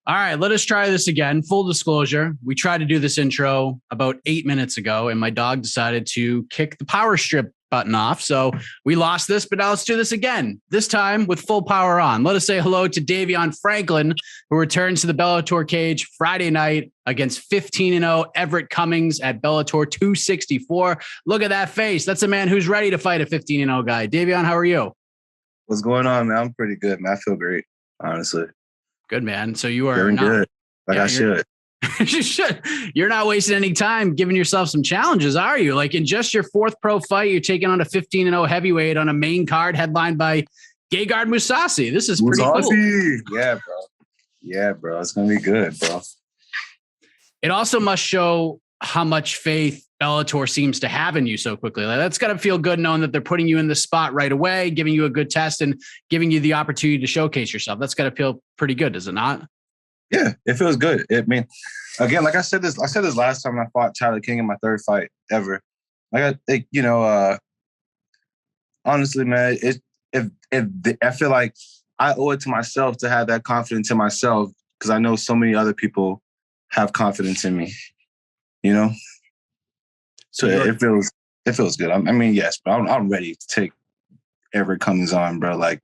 All right, let us try this again. Full disclosure, we tried to do this intro about 8 minutes ago, and my dog decided to kick the power strip button off. So we lost this, but now let's do this again, this time with full power on. Let us say hello to Davion Franklin, who returns to the Bellator cage Friday night against 15-0 Everett Cummings at Bellator 264. Look at that face. That's a man who's ready to fight a 15-0 guy. Davion, how are you? What's going on, man? I'm pretty good, man. I feel great, honestly. Good, man. So you are feeling not good, like I should. You should. You're not wasting any time giving yourself some challenges, are you? Like in just your fourth pro fight, you're taking on a 15-0 heavyweight on a main card headlined by Gegard Mousasi. This is pretty cool. Yeah, bro. It's gonna be good, bro. It also must show how much faith Bellator seems to have in you so quickly. Like, that's got to feel good knowing that they're putting you in the spot right away, giving you a good test and giving you the opportunity to showcase yourself. That's got to feel pretty good, does it not? Yeah, it feels good. Again, like I said this last time I fought Tyler King in my third fight ever. Honestly, man, I feel like I owe it to myself to have that confidence in myself because I know so many other people have confidence in me, you know? So it feels good. Yes, but I'm ready to take Everett Cummings on, bro. Like,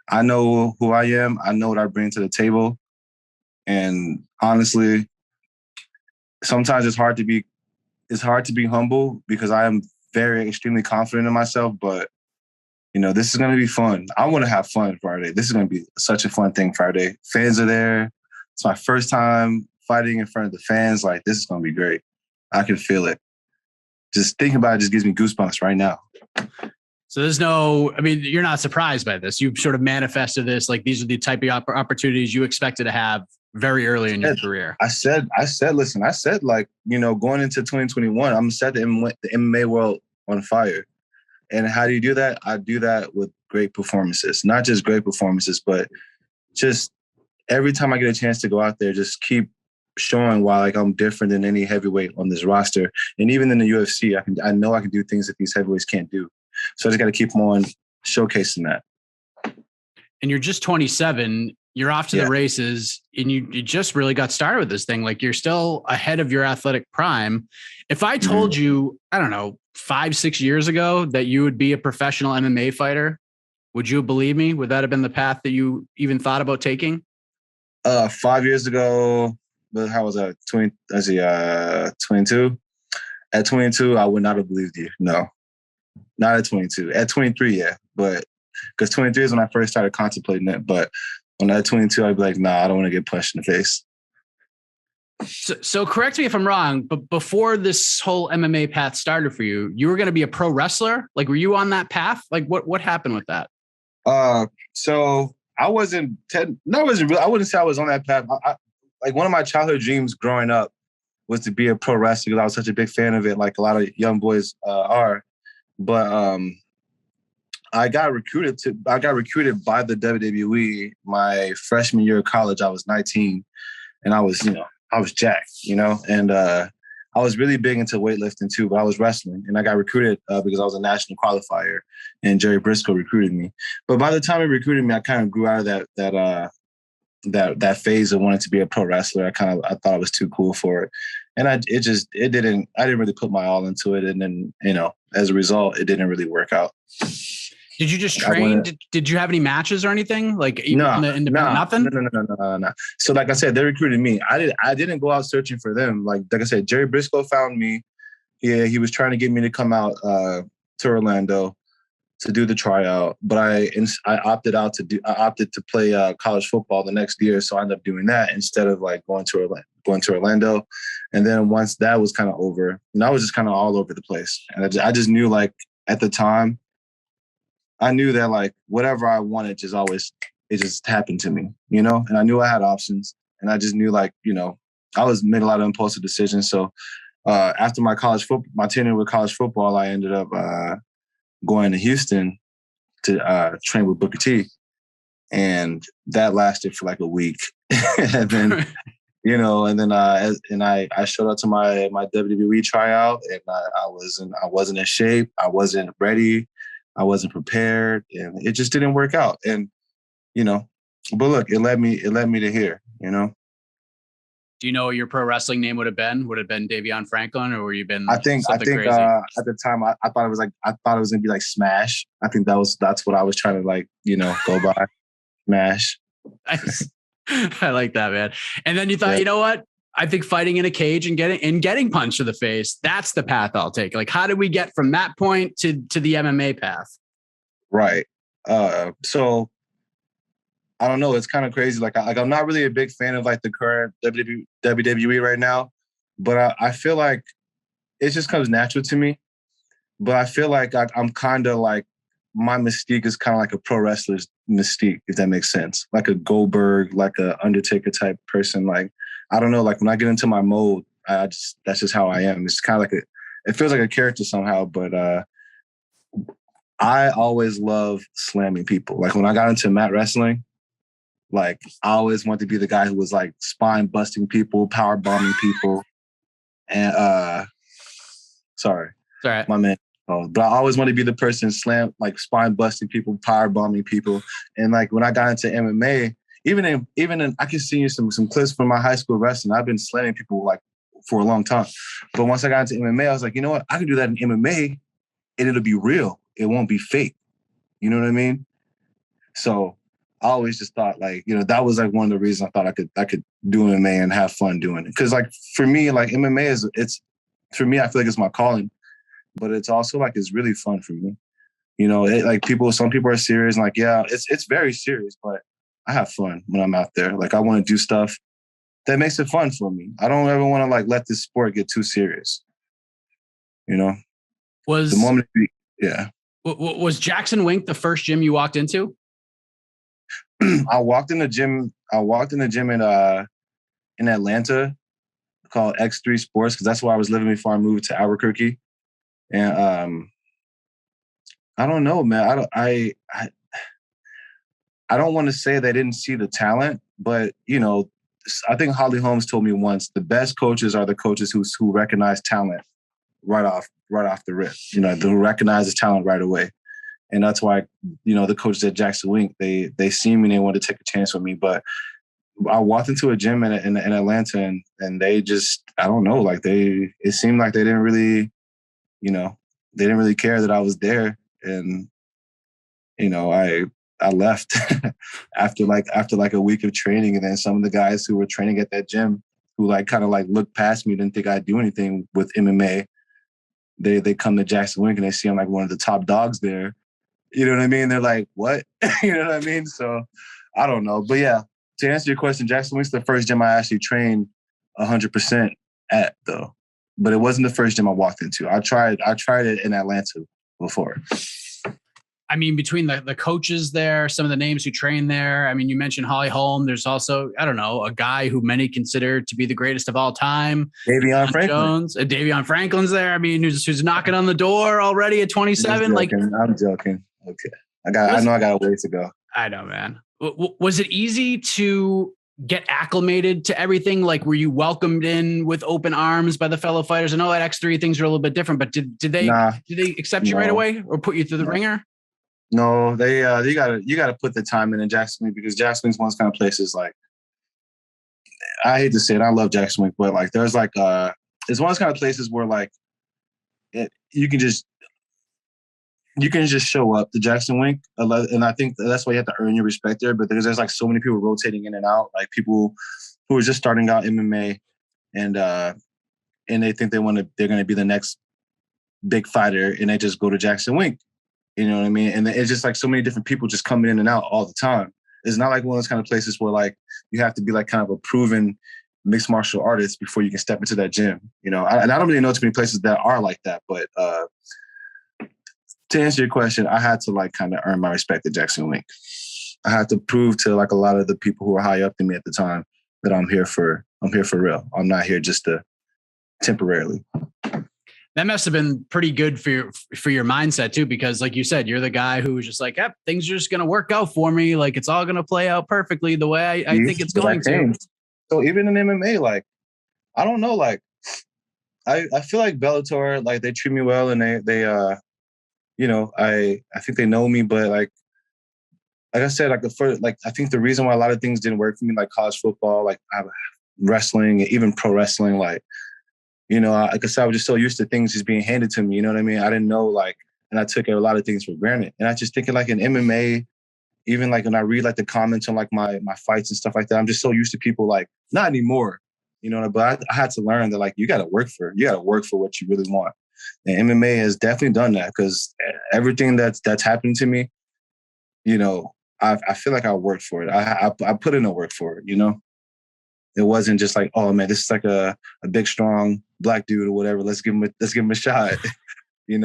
I know who I am. I know what I bring to the table. And honestly, sometimes it's hard to be humble because I am very extremely confident in myself. But this is going to be fun. I want to have fun Friday. This is going to be such a fun thing Friday. Fans are there. It's my first time fighting in front of the fans. Like, this is going to be great. I can feel it. Just thinking about it just gives me goosebumps right now. So you're not surprised by this. You've sort of manifested this. Like, these are the type of opportunities you expected to have very early in your career. I said, like, going into 2021, I'm going to set the MMA world on fire. And how do you do that? I do that with great performances, not just great performances, but just every time I get a chance to go out there, just keep showing why like I'm different than any heavyweight on this roster. And even in the UFC, I know I can do things that these heavyweights can't do. So I just got to keep on showcasing that. And you're just 27. You're off to the races, and you just really got started with this thing. Like, you're still ahead of your athletic prime. If I told you, I don't know, 5-6 years ago that you would be a professional MMA fighter, would you believe me? Would that have been the path that you even thought about taking? 5 years ago, how was that? 22? At 22, I would not have believed you. No, not at 22. At 23, yeah. But because 23 is when I first started contemplating it. But when I was 22, I'd be like, nah, I don't want to get punched in the face. So correct me if I'm wrong, but before this whole MMA path started for you, you were going to be a pro wrestler? Like, were you on that path? Like, what happened with that? So I wasn't really, I wouldn't say I was on that path. Like, one of my childhood dreams growing up was to be a pro wrestler because I was such a big fan of it, like a lot of young boys are. But I got recruited by the WWE my freshman year of college. I was 19, and I was jacked, and I was really big into weightlifting too, but I was wrestling, and I got recruited because I was a national qualifier, and Jerry Briscoe recruited me. But by the time he recruited me, I kind of grew out of that phase of wanting to be a pro wrestler. I thought I was too cool for it. And I didn't really put my all into it. And then, as a result, it didn't really work out. Did you just train? Did you have any matches or anything? Like, nothing? No. So like I said, they recruited me. I didn't go out searching for them. Like I said, Jerry Briscoe found me. Yeah, he was trying to get me to come out to Orlando to do the tryout, but I opted to play college football the next year. So I ended up doing that instead of like going to Orlando. And then once that was kind of over, I was just kind of all over the place. And I just knew, like, at the time, I knew that like whatever I wanted it just happened to me, and I knew I had options, and I just knew, like, I made a lot of impulsive decisions. So after my tenure with college football, I ended up going to Houston to train with Booker T. And that lasted for like a week. And then, I showed up to my WWE tryout, and I wasn't in shape. I wasn't ready. I wasn't prepared, and it just didn't work out. And, but look, it led me to here, Do you know what your pro wrestling name would have been? Would it have been Davion Franklin, or were you been I think crazy? At the time I thought it was gonna be like Smash. I think that's what I was trying to like, go by. Smash. I like that, man. And then you thought, Yeah. you know what? I think fighting in a cage and getting punched to the face, that's the path I'll take. Like, how did we get from that point to the MMA path? Right. So I don't know. It's kind of crazy. Like I'm not really a big fan of like the current WWE right now, but I feel like it just comes natural to me. But I feel like I'm kind of like, my mystique is kind of like a pro wrestler's mystique, if that makes sense. Like a Goldberg, like a Undertaker type person. Like, I don't know. Like when I get into my mode, that's just how I am. It's kind of like it feels like a character somehow. But I always love slamming people. Like when I got into mat wrestling, like I always wanted to be the guy who was like spine busting people, power bombing people, and sorry, it's all right, my man. But I always want to be the person like spine busting people, power bombing people. And like when I got into MMA, even in I can see you some clips from my high school wrestling. I've been slamming people like for a long time. But once I got into MMA, I was like, you know what? I can do that in MMA and it'll be real. It won't be fake. You know what I mean? So I always just thought like, that was like one of the reasons I thought I could do MMA and have fun doing it. Cause like for me, like MMA for me, I feel like it's my calling. But it's also like it's really fun for me. Some people are serious and like, yeah, it's very serious, but I have fun when I'm out there. Like I want to do stuff that makes it fun for me. I don't ever want to like let this sport get too serious. Was the moment, yeah. Was JacksonWink the first gym you walked into? I walked in the gym in Atlanta called X3 Sports because that's where I was living before I moved to Albuquerque. And I don't know, man. I don't want to say they didn't see the talent, but I think Holly Holmes told me once the best coaches are the coaches who recognize talent right off the rip. Who recognize the talent right away, and that's why the coaches at JacksonWink they see me and they want to take a chance with me. But I walked into a gym in Atlanta and they just, I don't know, like it seemed like they didn't really, they didn't really care that I was there. And, I left after a week of training. And then some of the guys who were training at that gym who like kind of like looked past me, didn't think I'd do anything with MMA. They come to JacksonWink and they see I'm like one of the top dogs there. You know what I mean? They're like, what? You know what I mean? So I don't know. But yeah, to answer your question, JacksonWink's the first gym I actually trained 100% at though. But it wasn't the first gym I walked into. I tried it in Atlanta before. I mean, between the coaches there, some of the names who train there. I mean, you mentioned Holly Holm. There's also, I don't know, a guy who many consider to be the greatest of all time. Davion Franklin. Jones. Davion Franklin's there. I mean, who's knocking on the door already at 27. I'm joking. Okay. I know I got a ways to go. I know, man. Was it easy to get acclimated to everything? Like, were you welcomed in with open arms by the fellow fighters? I know at X3 things are a little bit different, but did they accept you right away or put you through the ringer? No, they you gotta put the time in JacksonWink because JacksonWink's one of those kind of places like, I hate to say it, I love JacksonWink, but like there's like it's one of those kind of places where like you can just show up to JacksonWink, and I think that's why you have to earn your respect there. But there's like so many people rotating in and out, like people who are just starting out MMA, and they think they're going to be the next big fighter, and they just go to JacksonWink. You know what I mean? And it's just like so many different people just coming in and out all the time. It's not like one of those kind of places where like you have to be like kind of a proven mixed martial artist before you can step into that gym. And I don't really know too many places that are like that, but. To answer your question, I had to like kind of earn my respect at JacksonWink. I had to prove to like a lot of the people who were high up to me at the time that I'm here for real. I'm not here just to temporarily. That must have been pretty good for your mindset too, because like you said, you're the guy who was just like, things are just going to work out for me. Like it's all going to play out perfectly the way I think it's going to. So even in MMA, like, I don't know, like I feel like Bellator, like they treat me well and they I think they know me, but like I said, like I think the reason why a lot of things didn't work for me, like college football, like I have wrestling, even pro wrestling. Like, like I said, I was just so used to things just being handed to me. You know what I mean? I didn't know, like, and I took a lot of things for granted. And I just thinking like in MMA, even like when I read like the comments on like my fights and stuff like that, I'm just so used to people like, not anymore, but I had to learn that like you got to work for what you really want. And MMA has definitely done that, because everything that's happened to me, I feel like I worked for it. I put in the work for it, It wasn't just like, oh man, this is like a big, strong black dude or whatever. Let's give him a shot. It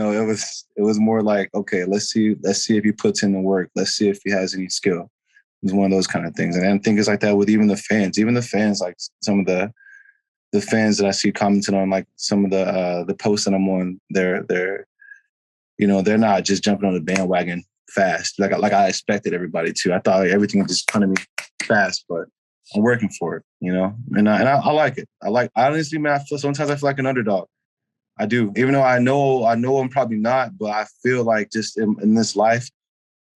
was more like, okay, let's see if he puts in the work. Let's see if he has any skill. It was one of those kind of things. And I think it's like that with even the fans, like some of the fans that I see commenting on like some of the posts that I'm on, they're not just jumping on the bandwagon fast. Like I expected everybody to. I thought everything would just come to me fast, but I'm working for it, and I like it. Honestly, man, sometimes I feel like an underdog. I do, even though I know I'm probably not, but I feel like just in this life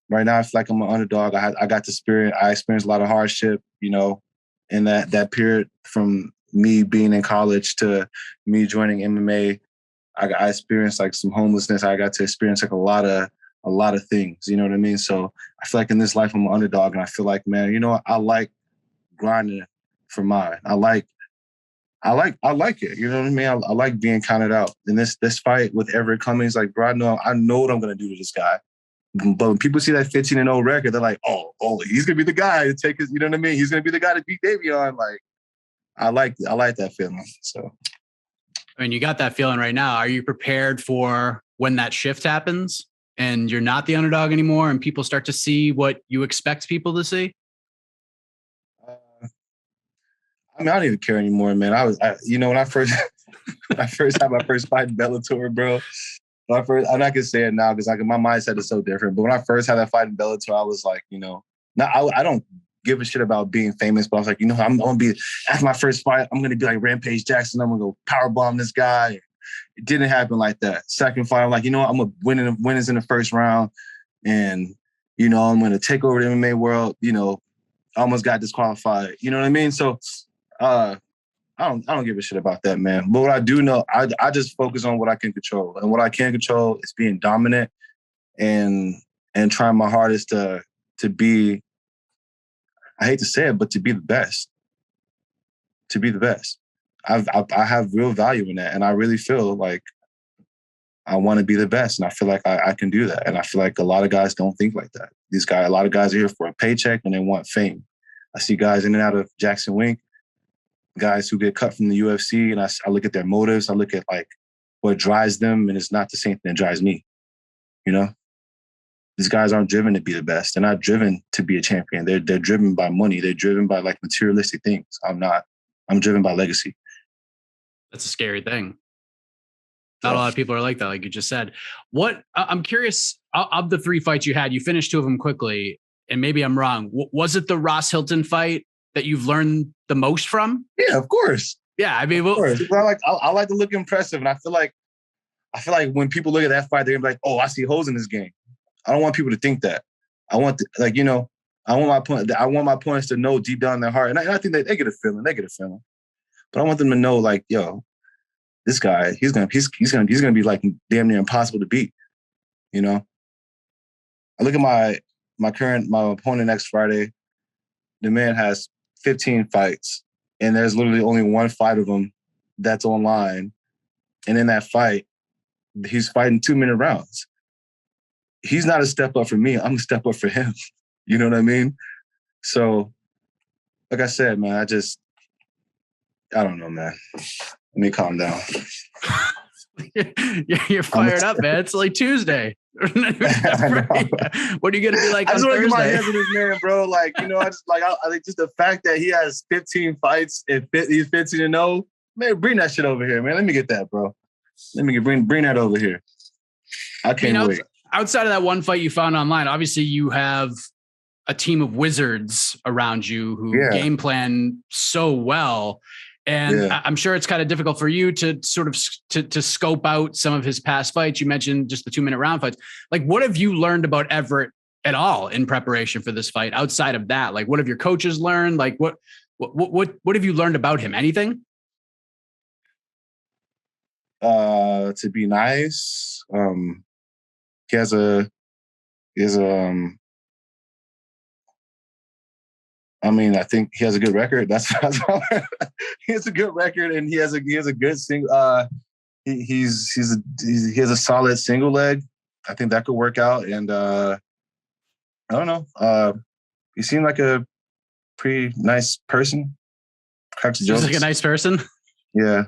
right now, I feel like I'm an underdog. I got the spirit. I experienced a lot of hardship, in that period from me being in college to me joining MMA. I experienced like some homelessness. I got to experience like a lot of things, you know what I mean? So I feel like in this life I'm an underdog, and I feel like, man, I like grinding for mine. I like it. You know what I mean? I like being counted out. And this fight with Everett Cummings, like, bro, I know what I'm gonna do to this guy. But when people see that 15-0 record, they're like, oh, he's gonna be the guy to take his, you know what I mean? He's gonna be the guy to beat Davion. Like, I like that feeling. So I mean, you got that feeling right now. Are you prepared for when that shift happens and you're not the underdog anymore and people start to see what you expect people to see? I don't even care anymore, man. When I first had my first fight in Bellator, bro. I'm not gonna say it now because my mindset is so different. But when I first had that fight in Bellator, I was like, I don't give a shit about being famous, but I was like, I'm gonna be, after my first fight, I'm gonna be like Rampage Jackson. I'm gonna go powerbomb this guy. It didn't happen like that. Second fight, I'm like, I'm gonna win is in the first round, and I'm gonna take over the MMA world. I almost got disqualified. You know what I mean? So. I don't give a shit about that, man. But what I do know, I just focus on what I can control. And what I can control is being dominant and trying my hardest to be, I hate to say it, but to be the best. To be the best. I have real value in that. And I really feel like I want to be the best. And I feel like I can do that. And I feel like a lot of guys don't think like that. A lot of guys are here for a paycheck and they want fame. I see guys in and out of JacksonWink, guys who get cut from the UFC, and I look at their motives. I look at like what drives them, and it's not the same thing that drives me. These guys aren't driven to be the best. They're not driven to be a champion. They're driven by money. They're driven by like materialistic things. I'm not. I'm driven by legacy. That's a scary thing. Not a lot of people are like that, like you just said. I'm curious, of the 3 fights you had, you finished 2 of them quickly, and maybe I'm wrong. Was it the Ross Hilton fight that you've learned the most from? Yeah, of course. Yeah, I mean, I like to look impressive, and I feel like when people look at that fight, they're gonna be like, "Oh, I see holes in this game." I don't want people to think that. I want I want my opponents to know deep down in their heart, and I think that they get a feeling. But I want them to know, like, yo, this guy, he's gonna be like damn near impossible to beat. I look at my opponent next Friday. The man has 15 fights, and there's literally only one fight of him that's online. And in that fight, he's fighting 2-minute rounds. He's not a step up for me. I'm a step up for him. You know what I mean? So, like I said, man, I don't know, man. Let me calm down. You're fired up, man. It's like Tuesday. What are you gonna be like on Thursday? I just want to get my hands on this man, bro. Like, I think just the fact that he has 15 fights and he's 15-0, man, bring that shit over here, man. Let me get that, bro. Let me bring that over here. I can't wait. Outside of that one fight you found online, obviously you have a team of wizards around you who game plan so well. And I'm sure it's kind of difficult for you to sort of to scope out some of his past fights. You mentioned just the 2-minute round fights. Like, what have you learned about Everett at all in preparation for this fight outside of that? Like, what have your coaches learned? Like, what What have you learned about him? Anything? To be nice. He has a I mean, I think he has a good record. That's all. He has a good record, and he has a good single. He has a solid single leg. I think that could work out. And I don't know. He seemed like a pretty nice person. Cracks jokes. Seems like a nice person. Yeah.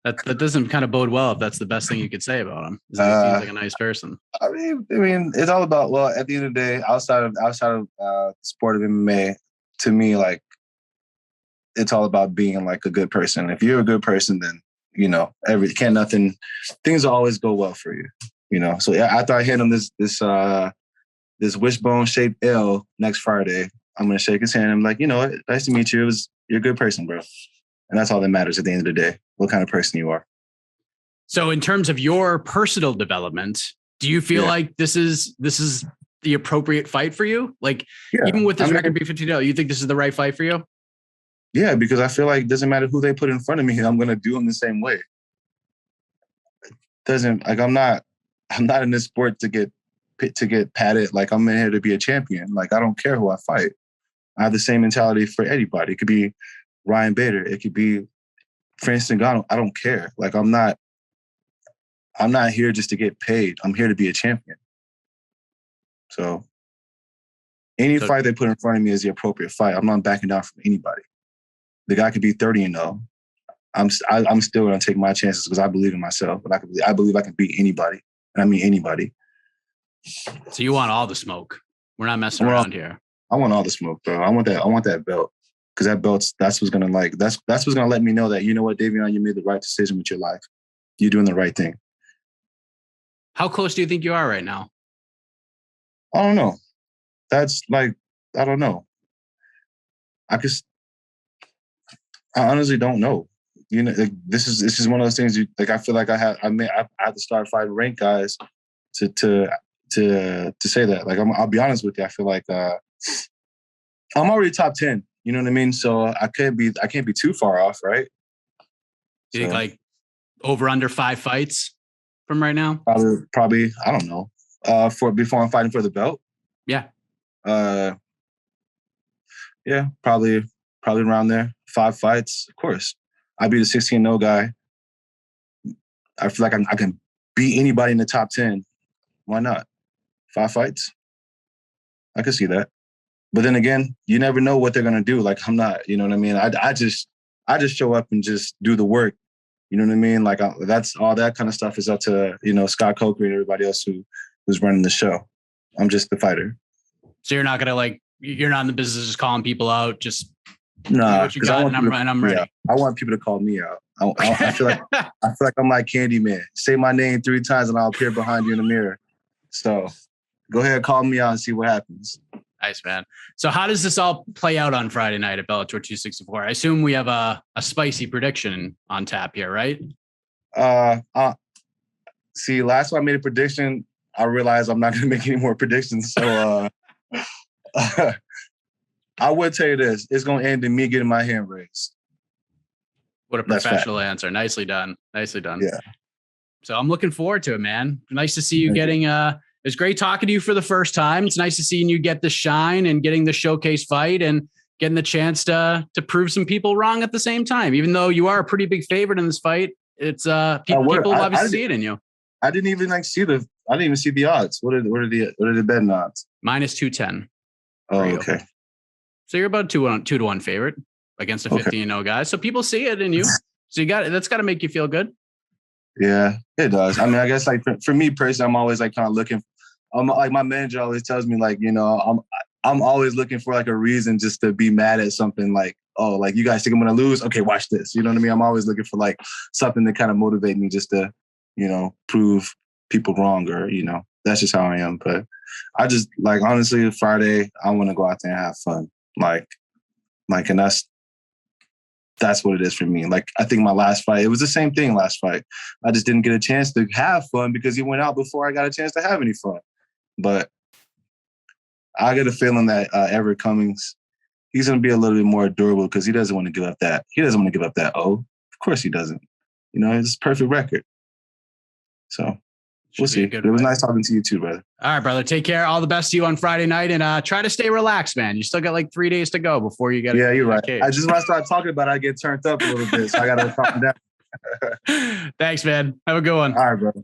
That doesn't kind of bode well if that's the best thing you could say about him. Is that he seems like a nice person. I mean, it's all about, well, at the end of the day, outside of the sport of MMA, to me, like, it's all about being like a good person. If you're a good person, then things will always go well for you. So yeah, after I hand him this wishbone shaped L next Friday, I'm gonna shake his hand. I'm like, nice to meet you. You're a good person, bro. And that's all that matters at the end of the day, what kind of person you are. So in terms of your personal development, do you feel like this is the appropriate fight for you? Like, even with this record B52, you think this is the right fight for you? Yeah, because I feel like it doesn't matter who they put in front of me, I'm going to do them the same way. I'm not in this sport to get patted. Like, I'm in here to be a champion. Like, I don't care who I fight. I have the same mentality for anybody. It could be Ryan Bader. It could be Francis Ngannou. I don't care. Like, I'm not here just to get paid. I'm here to be a champion. So any fight they put in front of me is the appropriate fight. I'm not backing down from anybody. The guy could be 30-0. I'm still going to take my chances because I believe in myself. But I believe I can beat anybody. And I mean anybody. So you want all the smoke. We're not messing around here. I want all the smoke, bro. I want that belt. Because that belt's that's what's gonna let me know that, you know what, Davion, you made the right decision with your life. You're doing the right thing. How close do you think you are right now? I don't know. That's like, I don't know. I honestly don't know. Like, this is one of those things. I feel like I have to start fighting ranked guys to say that. Like, I'll be honest with you. I feel like I'm already top 10. You know what I mean? So I can't be too far off, right? You think like over under 5 fights from right now? Probably. I don't know. Before I'm fighting for the belt. Yeah. Yeah, probably around there. 5 fights, of course. I'd be the 16-0 guy. I feel like I can beat anybody in the top 10. Why not? 5 fights. I could see that. But then again, you never know what they're gonna do. Like, I'm not, you know what I mean? I just show up and just do the work. You know what I mean? Like, that's all that kind of stuff is up to, Scott Coker and everybody else who's running the show. I'm just the fighter. So you're not gonna you're not in the business of just calling people out. Just what you got, and I'm ready. I want people to call me out. I feel like I'm like Candyman. Say my name 3 times and I'll appear behind you in the mirror. So go ahead, call me out and see what happens. Nice, man. So how does this all play out on Friday night at Bellator 264? I assume we have a spicy prediction on tap here, right? See, last time I made a prediction, I realized I'm not going to make any more predictions. So I would tell you this. It's going to end in me getting my hand raised. What a professional answer. Nicely done. Nicely done. Yeah. So I'm looking forward to it, man. Nice to see you getting it's great talking to you for the first time. It's nice to see you get the shine and getting the showcase fight and getting the chance to prove some people wrong at the same time. Even though you are a pretty big favorite in this fight, it's people obviously see it in you. I didn't even see the odds. What are the betting odds? -210. Oh, okay. So you're about 2 to 1 favorite against a 15-0 guy. So people see it in you. So that's got to make you feel good. Yeah, it does. I mean, I guess like for me personally, I'm always like kind of looking. Like my manager always tells me, like, I'm always looking for like a reason just to be mad at something. Like, oh, like, you guys think I'm gonna lose? Okay, watch this. You know what I mean? I'm always looking for like something to kind of motivate me just to, prove people wrong, or that's just how I am. But I just like, honestly, Friday I want to go out there and have fun. Like, and that's what it is for me. Like, I think my last fight, it was the same thing last fight. I just didn't get a chance to have fun because he went out before I got a chance to have any fun. But I get a feeling that Everett Cummings, he's going to be a little bit more durable because he doesn't want to give up that. He doesn't want to give up that O. Of course he doesn't. You know, it's a perfect record. So we'll see. It was nice talking to you too, brother. All right, brother. Take care. All the best to you on Friday night, and try to stay relaxed, man. You still got like 3 days to go before you get. Yeah, you're right. I just when I start talking about it, I get turned up a little bit, so I got to calm down. Thanks, man. Have a good one. All right, brother.